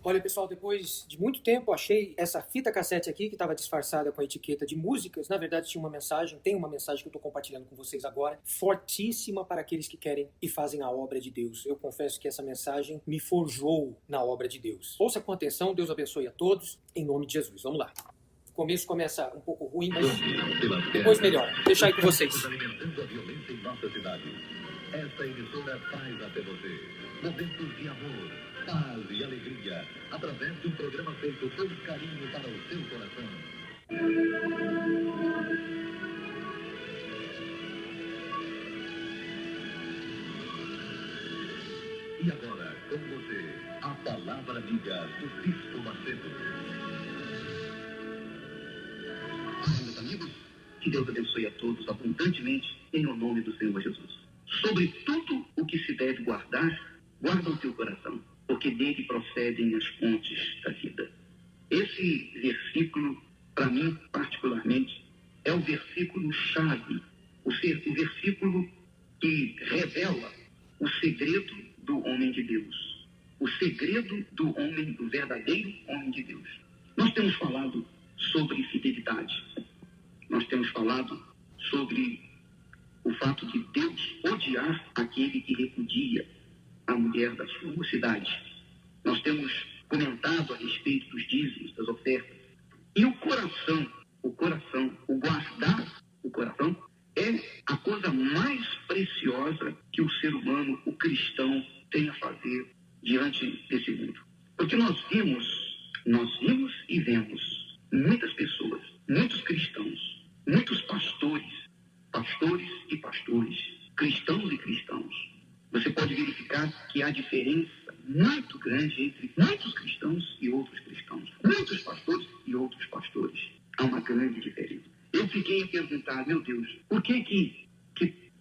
Olha, pessoal, depois de muito tempo achei essa fita cassete aqui que estava disfarçada com a etiqueta de músicas. Na verdade, tinha uma mensagem, tem uma mensagem que eu estou compartilhando com vocês agora, fortíssima para aqueles que querem e fazem a obra de Deus. Eu confesso que essa mensagem me forjou na obra de Deus. Ouça com atenção, Deus abençoe a todos, em nome de Jesus. Vamos lá. O começo começa um pouco ruim, mas depois melhor. Deixa aí com vocês. Alimentando a violência em nossa cidade. Esta emissora faz até você momentos de amor, paz e alegria, através de um programa feito com carinho para o seu coração. E agora, com você, a palavra amiga do Bispo Macedo. Meus amigos, que Deus abençoe a todos abundantemente em o nome do Senhor Jesus. Sobre tudo o que se deve guardar, guarda o teu coração, porque dele procedem as fontes da vida. Esse versículo, para mim particularmente, é o versículo-chave, o versículo que revela o segredo do homem de Deus, o segredo do verdadeiro homem de Deus. Nós temos falado sobre fidelidade, nós temos falado sobre o fato de Deus odiar aquele que repudia a mulher da sua mocidade. Nós temos comentado a respeito dos dízimos, das ofertas. E o guardar o coração, é a coisa mais preciosa que o ser humano, o cristão, tem a fazer diante desse mundo. Porque nós vimos e vemos muitas pessoas, muitos cristãos, muitos pastores e pastores, cristãos e cristãos. Você pode verificar que há diferença muito grande entre muitos cristãos e outros cristãos, muitos pastores e outros pastores. Há uma grande diferença. Eu fiquei a perguntar, meu Deus, por que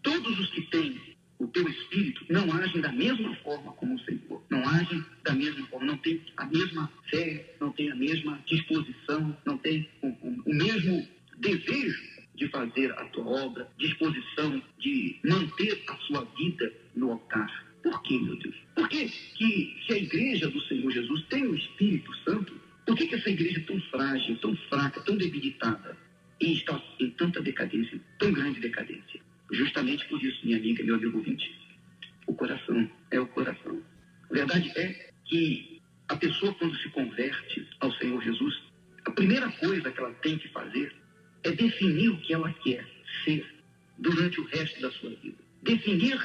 todos os que têm o teu Espírito não agem da mesma forma como o Senhor? Não agem da mesma forma, não têm a mesma fé, não têm a mesma disposição, não têm o mesmo desejo de fazer a tua obra, disposição de manter a sua vida no altar. Por quê, meu Deus? Por que se a igreja do Senhor Jesus tem o Espírito Santo, por que essa igreja é tão frágil, tão fraca, tão debilitada e está em tanta decadência, tão grande decadência? Justamente por isso, minha amiga, meu amigo ouvinte, o coração é o coração. A verdade é que a pessoa, quando se converte ao Senhor Jesus, a primeira coisa que ela tem que fazer é definir o que ela quer ser durante o resto da sua vida. Definir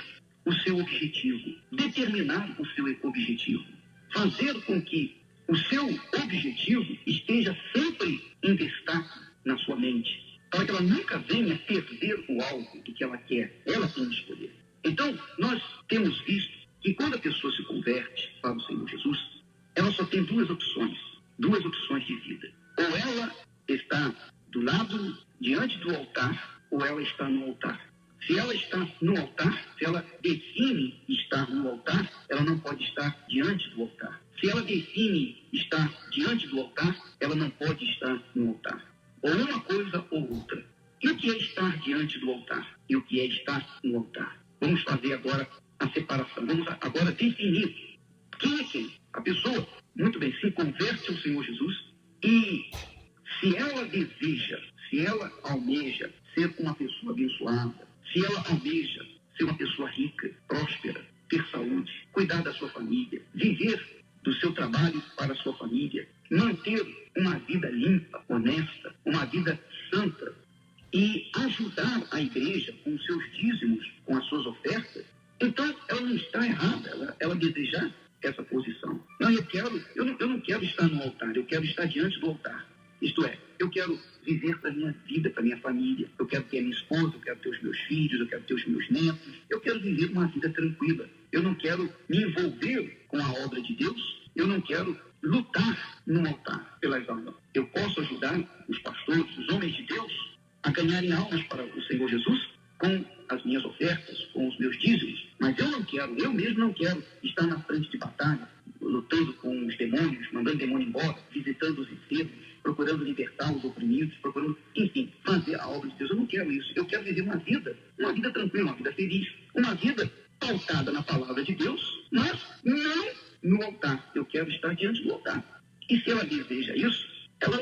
o seu objetivo, determinar o seu objetivo, fazer com que o seu objetivo esteja sempre em destaque na sua mente, para que ela nunca venha perder o alvo do que ela quer. Ela tem que escolher. Então, nós temos visto que quando a pessoa se converte para o Senhor Jesus, ela só tem duas opções de vida. Ou ela está do lado, diante do altar, ou ela está no altar. Se ela está no altar, se ela define estar no altar, ela não pode estar diante do altar. Se ela define estar diante do altar, ela não pode estar no altar. Ou uma coisa ou outra. E o que é estar diante do altar? E o que é estar no altar? Vamos fazer agora a separação. Vamos agora definir quem é quem. A pessoa, muito bem, se converte ao Senhor Jesus e se ela deseja, se ela almeja ser uma pessoa abençoada, se ela almeja ser uma pessoa rica, próspera, ter saúde, cuidar da sua família, viver do seu trabalho para a sua família, manter uma vida limpa, honesta, uma vida santa e ajudar a igreja com os seus dízimos, com as suas ofertas, então ela não está errada, ela desejar essa posição. Não, eu não quero estar no altar, eu quero estar diante do altar. Isto é, eu quero viver para a minha vida, para a minha família. Eu quero ter a minha esposa, eu quero ter os meus filhos, eu quero ter os meus netos. Eu quero viver uma vida tranquila. Eu não quero me envolver com a obra de Deus. Eu não quero lutar no altar pelas almas. Eu posso ajudar os pastores, os homens de Deus, a ganharem almas para o Senhor Jesus com as minhas ofertas, com os meus dízimos. Mas eu mesmo não quero estar na frente de batalha, lutando com os demônios, mandando demônio embora, visitando os enfermos, procurando libertar os oprimidos, procurando, enfim, fazer a obra de Deus. Eu não quero isso. Eu quero viver uma vida tranquila, uma vida feliz, uma vida pautada na palavra de Deus, mas não no altar, eu quero estar diante do altar. E se ela deseja isso, ela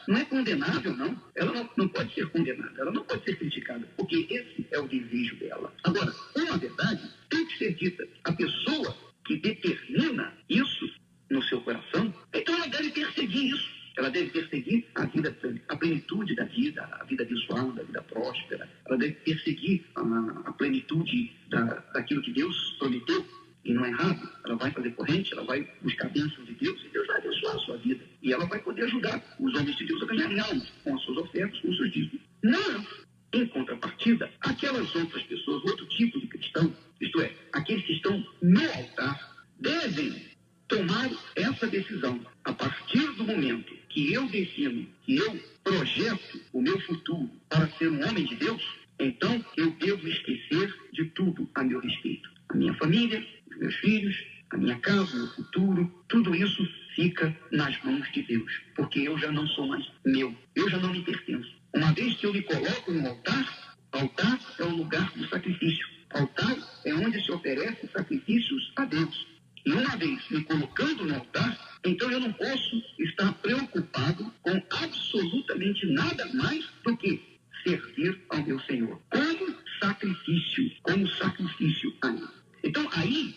não é condenável, não. Ela não pode ser condenada, ela não pode ser criticada, porque esse é o desejo dela. Agora, uma verdade tem que ser dita. A pessoa que determina isso no seu coração, então ela deve perseguir isso. Ela deve perseguir a plenitude da vida, a vida abençoada, a vida próspera. Ela deve perseguir a plenitude daquilo que Deus prometeu. E não é errado, ela vai fazer corrente, ela vai buscar a bênção de Deus, e Deus vai abençoar a sua vida. E ela vai poder ajudar os homens de Deus a ganharem almas com as suas ofertas, com os seus dízimos. Mas, em contrapartida, aquelas outras pessoas, outro tipo de cristão, isto é, aqueles que estão no altar, devem tomar essa decisão. A partir do momento que eu defino, que eu projeto o meu futuro para ser um homem de Deus, então eu devo esquecer de tudo a meu respeito. A minha família, os meus filhos, a minha casa, o meu futuro, tudo isso fica nas mãos de Deus, porque eu já não sou mais meu, eu já não me pertenço. Uma vez que eu me coloco no altar, altar é o lugar do sacrifício. Altar é onde se oferece sacrifícios a Deus. E uma vez me colocando no altar, então eu não posso estar preocupado com absolutamente nada mais do que servir ao meu Senhor. Como sacrifício a Ele. Então aí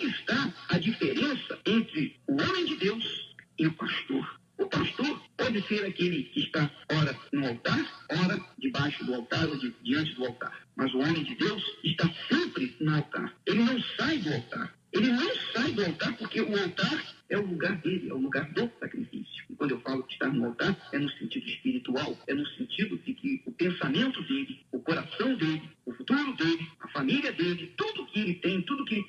está a diferença entre o homem de Deus e o pastor. O pastor pode ser aquele que está ora no altar, ora debaixo do altar ou diante do altar. Mas o homem de Deus está sempre no altar. Ele não sai do altar. Ele não sai do altar porque o altar é o lugar dele, é o lugar do sacrifício. E quando eu falo que estar no altar, é no sentido espiritual, é no sentido de que o pensamento dele, o coração dele, o futuro dele, a família dele, tudo que ele tem, tudo que lhe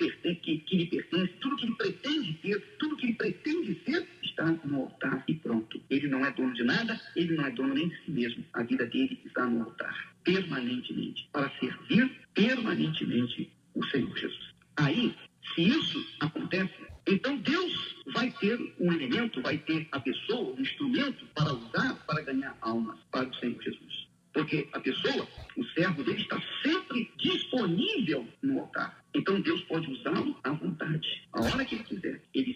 pertence, tudo que ele pretende ter, tudo que ele pretende ser, está no altar e pronto. Ele não é dono de nada, ele não é dono nem de si mesmo. A vida dele está no altar, permanentemente, para servir permanentemente o Senhor Jesus. Aí, se isso acontece, então Deus vai ter um elemento, vai ter a pessoa, um instrumento para usar, para ganhar almas para o Senhor Jesus. Porque a pessoa, o servo dele, está sempre disponível no altar. Então Deus pode usá-lo à vontade, a hora que ele quiser. Ele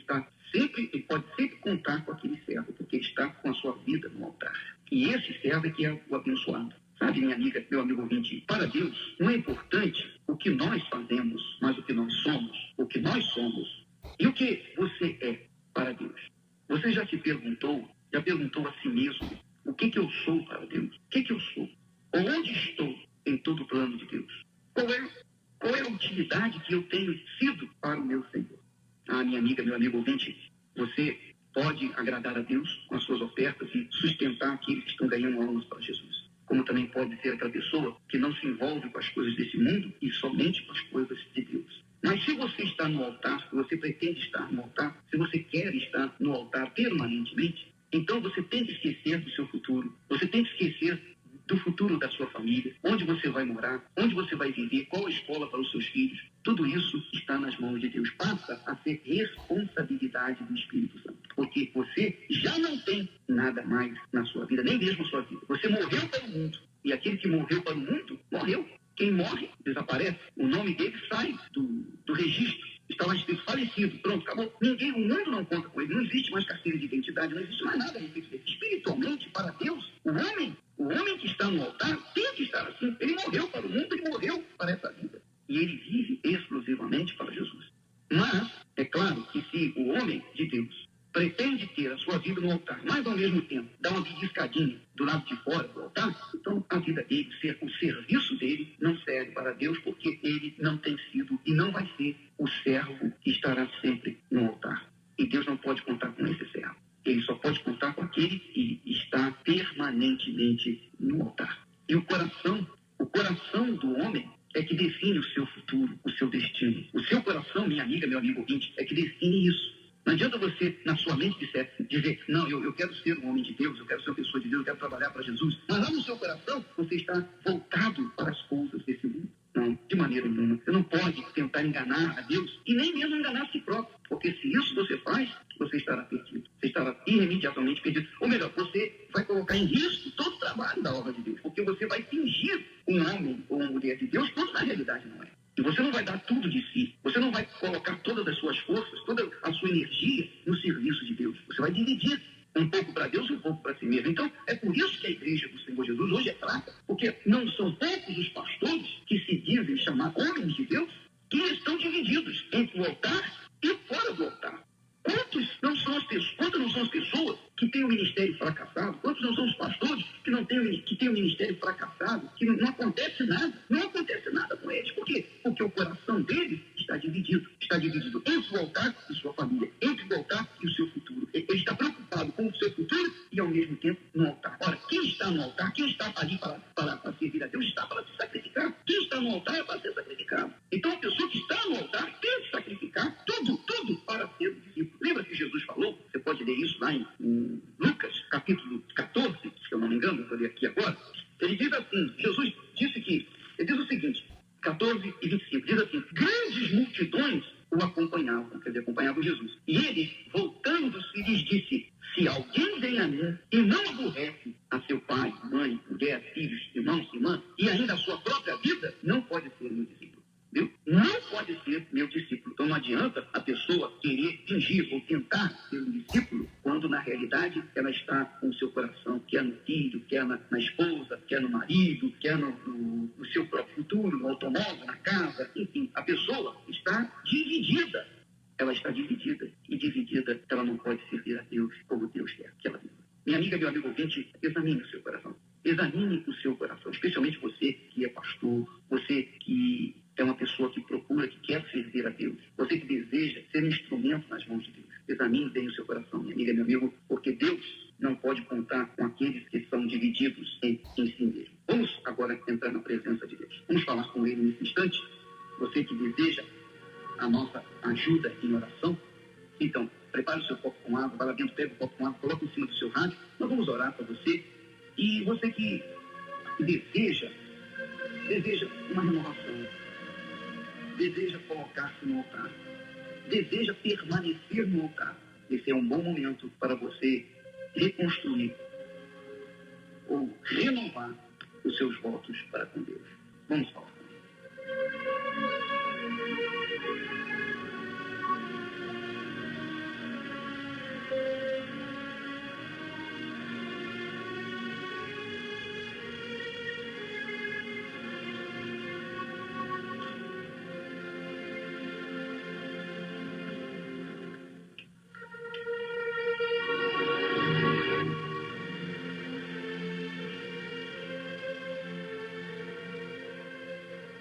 pode sempre contar com aquele servo, porque ele está com a sua vida no altar. E esse servo é que é o abençoado. Sabe, minha amiga, meu amigo ouvinte, para Deus não é importante o que nós fazemos, mas o que nós somos. O que nós somos e o que você é para Deus. Você já perguntou a si mesmo, o que eu sou para Deus? O que eu sou? Onde estou em todo o plano de Deus? Qual é a utilidade que eu tenho sido para o meu Senhor? Ah, minha amiga, meu amigo ouvinte, você pode agradar a Deus com as suas ofertas e sustentar aqueles que estão ganhando almas para Jesus. Como também pode ser aquela pessoa que não se envolve com as coisas desse mundo e somente com as coisas de Deus. Mas se você está no altar, se você pretende estar no altar, se você quer estar no altar permanentemente, então você tem que esquecer do seu futuro, você tem que esquecer do futuro da sua família, onde você vai morar, onde você vai viver, qual a escola para os seus filhos. Tudo isso está nas mãos de Deus. Passa a ser responsabilidade do Espírito Santo. Porque você já não tem nada mais na sua vida, nem mesmo a sua vida. Você morreu para o mundo. E aquele que morreu para o mundo, morreu. Quem morre, desaparece. O nome dele sai do registro. Está lá escrito falecido. Pronto, acabou. O mundo não conta com ele. Não existe mais carteira de identidade. Não existe mais nada a respeito dele. Espiritualmente, para Deus, o homem que está no altar tem que estar assim. Ele morreu para o mundo, ele morreu para essa vida. E ele vive exclusivamente para Jesus. Mas, é claro que se o homem de Deus pretende ter a sua vida no altar, mas ao mesmo tempo dá uma beliscadinha do lado de fora do altar, então a vida dele, o serviço dele não serve para Deus, porque ele não tem sido e não vai ser o servo que estará sempre no altar. E Deus não pode contar com esse servo. Ele só pode contar com aquele que está permanentemente no altar. E o coração do homem é que define o seu futuro, o seu destino. O seu coração, minha amiga, meu amigo ouvinte, é que define isso. Não adianta você, na sua mente, dizer, não, eu quero ser um homem de Deus, eu quero ser uma pessoa de Deus, eu quero trabalhar para Jesus. Mas lá no seu coração, você está voltado para as coisas desse mundo. Não, de maneira nenhuma. Você não pode tentar enganar a Deus e nem mesmo enganar a si próprio. Porque se isso você faz, você estará perdido. Você estará irremediavelmente perdido. Ou melhor, você vai colocar em risco todo o trabalho da obra de Deus. Porque você vai fingir um homem ou uma mulher de Deus, quando na realidade não é. E você não vai dar tudo de si. Você não vai colocar todas as suas forças serviço de Deus. Você vai dividir um pouco para Deus e um pouco para si mesmo. Então, é por isso que a igreja do Senhor Jesus hoje é fraca, porque não são poucos os pastores que se dizem chamar homens de Deus, que estão divididos entre o altar e fora do altar. Quantas não são as pessoas que têm o ministério fracassado? Quantos não são os pastores que têm o ministério fracassado? Que não acontece nada. Não acontece nada com eles. Por quê? Porque o coração deles está dividido. Está dividido entre o altar e sua família. Entre o altar e o seu futuro. Ele está preocupado com o seu futuro e, ao mesmo tempo, no altar. Ora, quem está no altar, quem está ali para servir a Deus, está para se sacrificar. Quem está no altar é para ser sacrificado. Então, a pessoa que está no altar tem que sacrificar tudo para ser o discípulo. Lembra que Jesus falou? Você pode ler isso lá em Lucas, capítulo 14, se eu não me engano, vou ler aqui agora. Ele diz assim, Jesus disse que, ele diz o seguinte, 14 e 25, diz assim, grandes multidões o acompanhavam, quer dizer, acompanhavam Jesus. E ele, voltando-se, lhes disse, se alguém vem a mim e não aborrece a seu pai, mãe, mulher, filhos, irmãos, irmãs, e ainda a sua própria vida, não pode ser meu discípulo. Viu? Não pode ser meu discípulo. Então não adianta a pessoa querer fingir ou tentar ser um discípulo, quando na realidade ela está com o seu coração, quer no filho, quer na esposa, quer no marido, quer no seu próprio futuro, no automóvel, na casa, enfim. A pessoa está dividida. Ela está dividida. E dividida, ela não pode servir a Deus como Deus quer que ela viva. Minha amiga, meu amigo ouvinte, examine o seu coração. Examine o seu coração, especialmente você que é pastor, você que é uma pessoa que procura, que quer servir a Deus, você que deseja ser um instrumento nas mãos de Deus. Examine bem o seu coração, minha amiga, meu amigo, porque Deus não pode contar com aqueles que são divididos em si mesmo. Vamos agora entrar na presença de Deus. Vamos falar com Ele nesse instante. Você que deseja a nossa ajuda em oração, então, prepare o seu copo com água, vai lá dentro, pega o copo com água, coloca em cima do seu rádio, nós vamos orar para você. E você que deseja uma renovação, deseja colocar-se no altar, deseja permanecer no altar, esse é um bom momento para você reconstruir ou renovar os seus votos para com Deus. Vamos falar com Ele.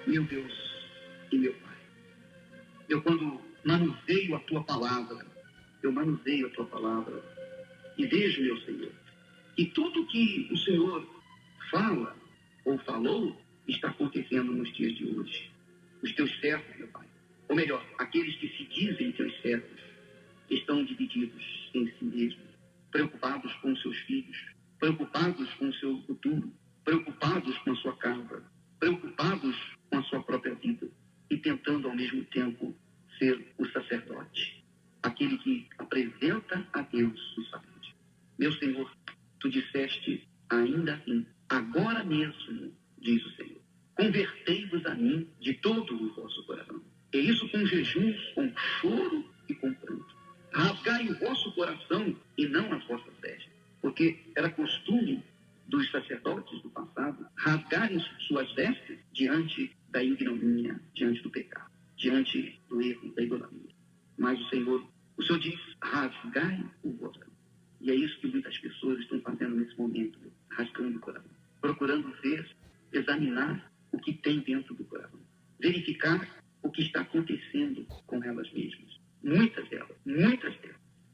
Meu Deus e meu Pai, eu quando manuseio a Tua palavra, e vejo, meu Senhor, que tudo que o Senhor fala ou falou está acontecendo nos dias de hoje. Os Teus servos, meu Pai, ou melhor, aqueles que se dizem Teus servos, estão divididos em si mesmos, preocupados com seus filhos, preocupados com o seu futuro, preocupados com a sua casa, preocupados com a sua própria vida e tentando ao mesmo tempo ser o sacerdote, aquele que apresenta a Deus o sacrifício. Meu Senhor, Tu disseste ainda assim, agora mesmo, diz o Senhor, convertei-vos a mim de todo o vosso coração. É isso com jejuns, com choro e com pranto. Rasgai o vosso coração e não as vossas vestes, porque era costume dos sacerdotes do passado rasgarem suas vestes diante da ignomínia, diante do pecado, diante do erro, da idolatria. Mas o Senhor diz, rasgai o vosso coração. E é isso que muitas pessoas estão fazendo nesse momento, rasgando o coração, procurando ver, examinar o que tem dentro do coração, verificar o que está acontecendo com elas mesmas. Muitas delas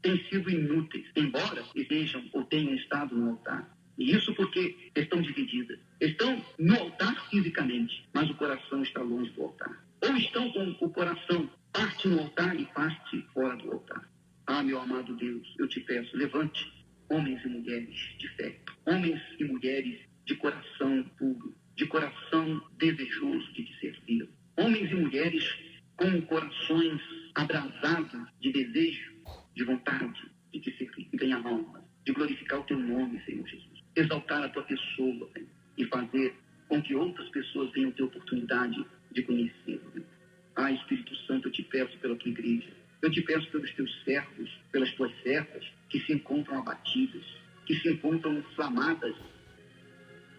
têm sido inúteis, embora estejam ou tenham estado no altar. E isso porque estão divididas. Estão no altar fisicamente, mas o coração está longe do altar. Ou estão com o coração parte no altar e parte fora do altar. Ah, meu amado Deus, eu te peço, levante homens e mulheres de fé, homens e mulheres de coração puro, de coração desejoso de te servir. Homens e mulheres com corações abrasados de desejo, de vontade de te servir, de ganhar almas, de glorificar o teu nome, Senhor Jesus. Exaltar a tua pessoa, Senhor, e fazer com que outras pessoas tenham ter oportunidade de conhecê-lo. Ah, Espírito Santo, eu te peço pela tua igreja. Eu te peço pelos teus servos, pelas tuas servas, que se encontram abatidas, que se encontram inflamadas,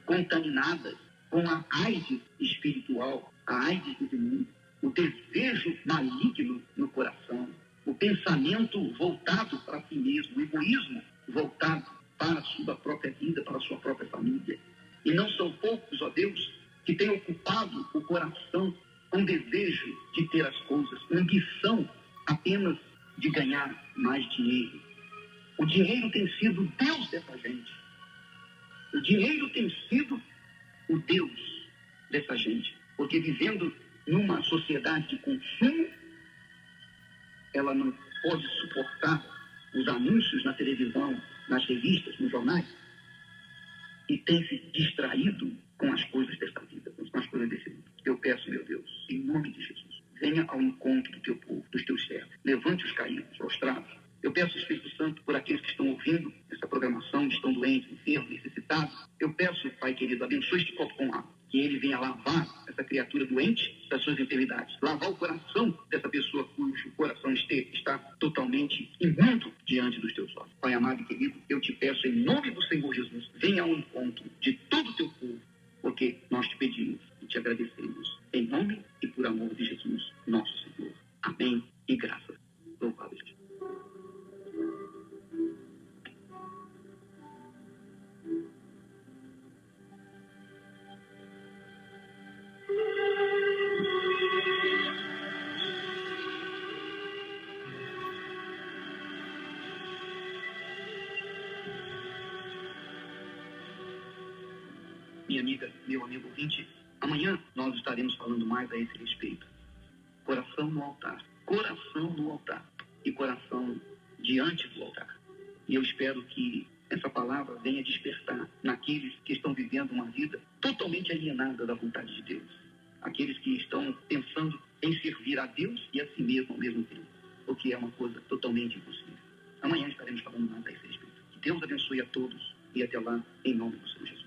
contaminadas com a AIDS espiritual, a AIDS desse mundo, o desejo maligno no coração, o pensamento voltado para si mesmo, o egoísmo voltado para a sua própria vida, para a sua própria família. E não são poucos, ó Deus, que têm ocupado o coração com desejo de ter as coisas, com ambição apenas de ganhar mais dinheiro. O dinheiro tem sido o Deus dessa gente. O dinheiro tem sido o Deus dessa gente. Porque vivendo numa sociedade de consumo, ela não pode suportar os anúncios na televisão, nas revistas, nos jornais, e tem se distraído com as coisas desta vida, com as coisas desse mundo. Eu peço, meu Deus, em nome de Jesus, venha ao encontro do teu povo, dos teus servos, levante os caídos, prostrados. Eu peço, Espírito Santo, por aqueles que estão ouvindo essa programação, estão doentes, enfermos, necessitados. Eu peço, Pai querido, abençoe este copo com água, que ele venha lavar essa criatura doente das suas enfermidades, lavar o coração dessa pessoa cujo coração está totalmente imundo diante dos teus olhos. Pai amado e querido, eu te peço em nome do Senhor Jesus, venha ao encontro de todo o teu povo, porque nós te pedimos e te agradecemos, em nome e por amor de Jesus, nosso Senhor. Amém e graças. Louvado seja. Minha amiga, meu amigo ouvinte, amanhã nós estaremos falando mais a esse respeito. Coração no altar e coração diante do altar. E eu espero que essa palavra venha despertar naqueles que estão vivendo uma vida totalmente alienada da vontade de Deus. Aqueles que estão pensando em servir a Deus e a si mesmo ao mesmo tempo, o que é uma coisa totalmente impossível. Amanhã estaremos falando mais a esse respeito. Que Deus abençoe a todos e até lá, em nome do Senhor Jesus.